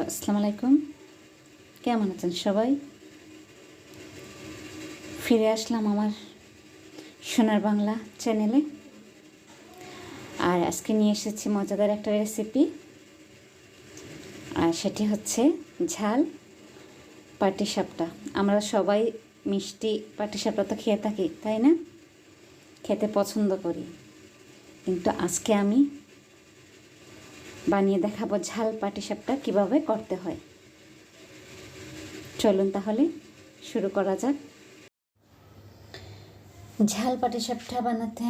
আসসালামু আলাইকুম। কেমন আছেন সবাই? ফিরে আসলাম আমার সোনার বাংলা চ্যানেলে। আর আজকে নিয়ে এসেছি মজাদার একটা রেসিপি, আর সেটি হচ্ছে ঝাল পাটিসাপটা। আমরা সবাই মিষ্টি পাটিসাপটা তো খেয়ে থাকি, তাই না? খেতে পছন্দ করি, কিন্তু আজকে আমি বানিয়ে দেখাবো ঝাল পাটিসাপটা কীভাবে করতে হয়। চলুন তাহলে শুরু করা যাক। ঝাল পাটিসাপটা বানাতে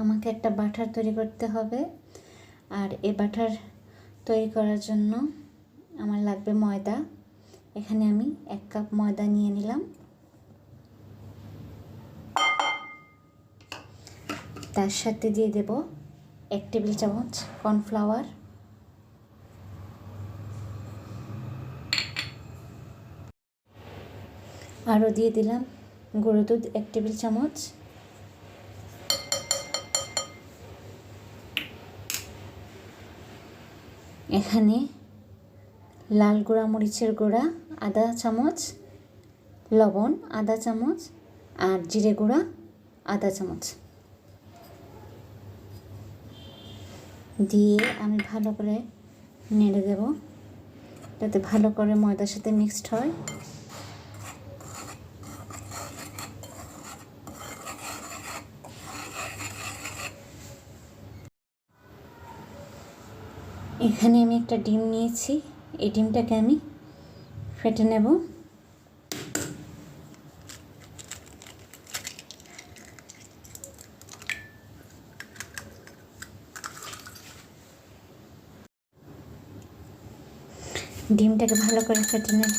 আমাকে একটা বাটার তৈরি করতে হবে, আর এই বাটার তৈরি করার জন্য আমার লাগবে ময়দা। এখানে আমি 1 কাপ ময়দা নিয়ে নিলাম। তার সাথে দিয়ে দেব 1 টেবিল চামচ কর্নফ্লাওয়ার, আরও দিয়ে দিলাম গুঁড়ো দুধ 1 টেবিল চামচ, এখানে লাল গুঁড়া মরিচের গুঁড়া আধা চামচ, লবণ আধা চামচ, আর জিরে গুঁড়া আধা চামচ দিয়ে আমি ভালো করে নেড়ে দেব, যাতে ভালো করে ময়দার সাথে মিক্সড হয়। এখানে আমি একটা ডিম নিয়েছি, এই ডিমটাকে আমি ফেটে নেব। ডিমটাকে ভালো করে ফেটে নেব।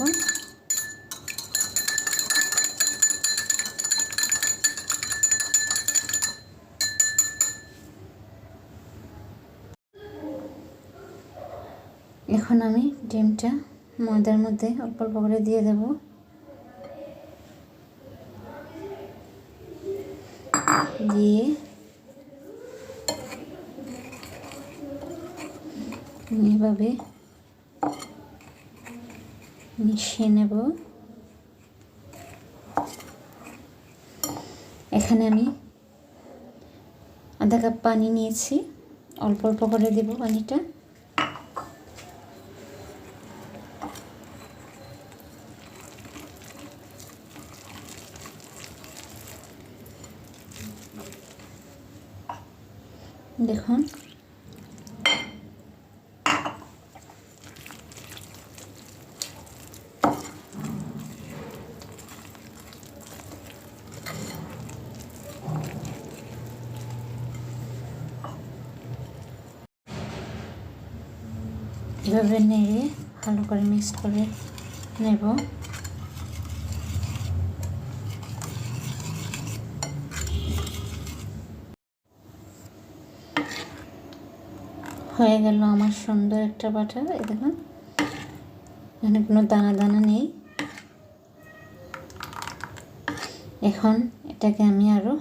এখন আমি ডিমটা ময়দার মধ্যে অল্প অল্প করে দিয়ে দেব। দিয়ে এভাবে মিশিয়ে নেব। এখানে আমি আধা কাপ পানি নিয়েছি, অল্প অল্প করে দেব পানিটা। দেখুন এভাবে নেড়ে ভালো করে মিক্স করে নেব। হয়ে গেল আমার সুন্দর একটা বাটার। এই দেখুন এখানে কোনো দানা দানা নেই। এখন এটাকে আমি আরও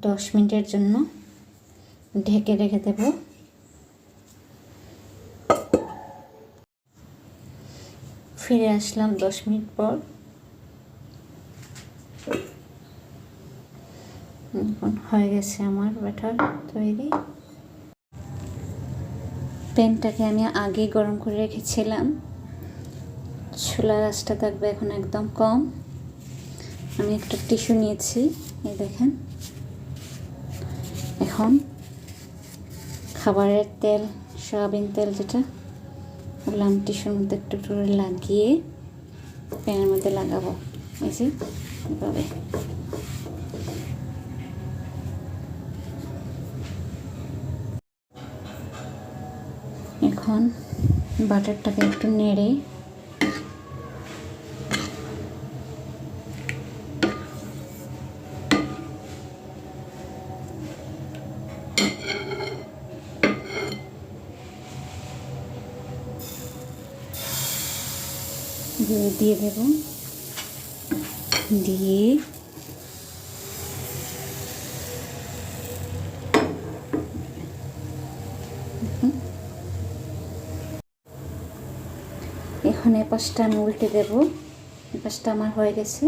10 মিনিটের জন্য ঢেকে রেখে দেব। ফিরে আসলাম 10 মিনিট পর। এখন হয়ে গেছে আমার ব্যাটার তৈরি। প্যানটাকে আমি আগে গরম করে রেখেছিলাম। চুলার আঁচটা থাকবে এখন একদম কম। আমি একটা টিস্যু নিয়েছি, এই দেখেন। এখন খাবারের তেল, সয়াবিন তেল যেটা, ওগুলো আমি টিস্যুর মধ্যে একটু একটু করে লাগিয়ে প্যানের মধ্যে লাগাবো। এই যে এভাবে। এখন বাটারটাকে একটু নেড়ে দিয়ে দেব। দিয়ে এখন এই পাশটা আমি উল্টে দেব। এই পাশটা আমার হয়ে গেছে।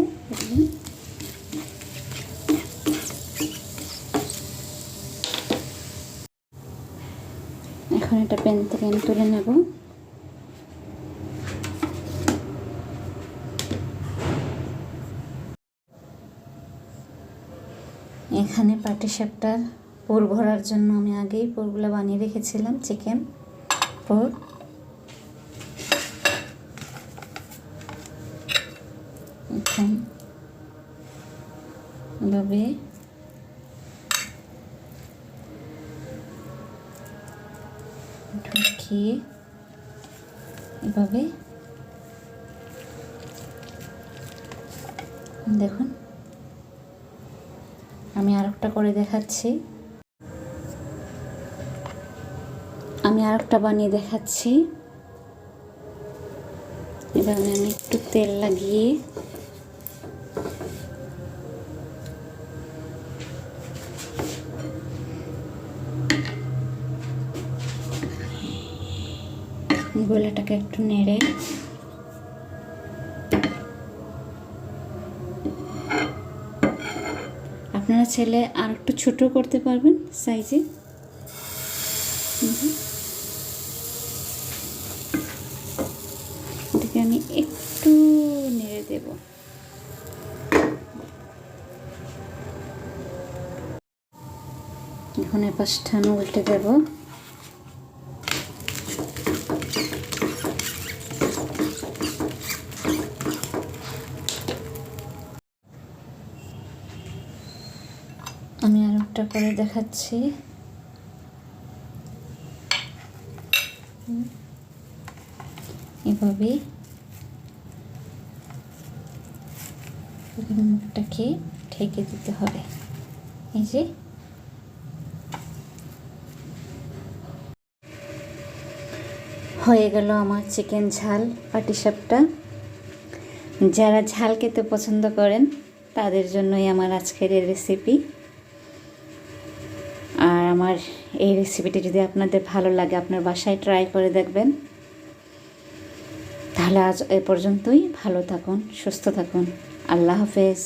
এখন এটা প্যান থেকে আমি তুলে নেব। এখানে পাটিসাপটার পুর ভরার জন্য আমি আগেই পুরগুলো বানিয়ে রেখেছিলাম, চিকেন পুর। এখন এভাবে ঢুকিয়ে এভাবে দেখুন, আমি আরেকটা করে দেখাচ্ছি। আমি আরেকটা বানিয়ে দেখাচ্ছি। এভাবে আমি একটু তেল লাগিয়ে গোলাটাকে একটু নেড়ে আপনারা চাইলে আর একটু ছোটো করতে পারবেন সাইজে। এটাকে আমি একটু নেড়ে দেব। এখন এ পাশটা আমি উল্টে দেব। আমি আর একটা করে দেখাচ্ছি। এভাবে মুখটাকে ঢেকে দিতে হবে। এই যে হয়ে গেল আমার চিকেন ঝাল পাটিসাপটা। যারা ঝাল খেতে পছন্দ করেন তাদের জন্যই আমার আজকের এই রেসিপি। আর আমার এই রেসিপিটি যদি আপনাদের ভালো লাগে, আপনার বাসায় ট্রাই করে দেখবেন। তাহলে আজ এ পর্যন্তই। ভালো থাকুন, সুস্থ থাকুন। আল্লাহ হাফেজ।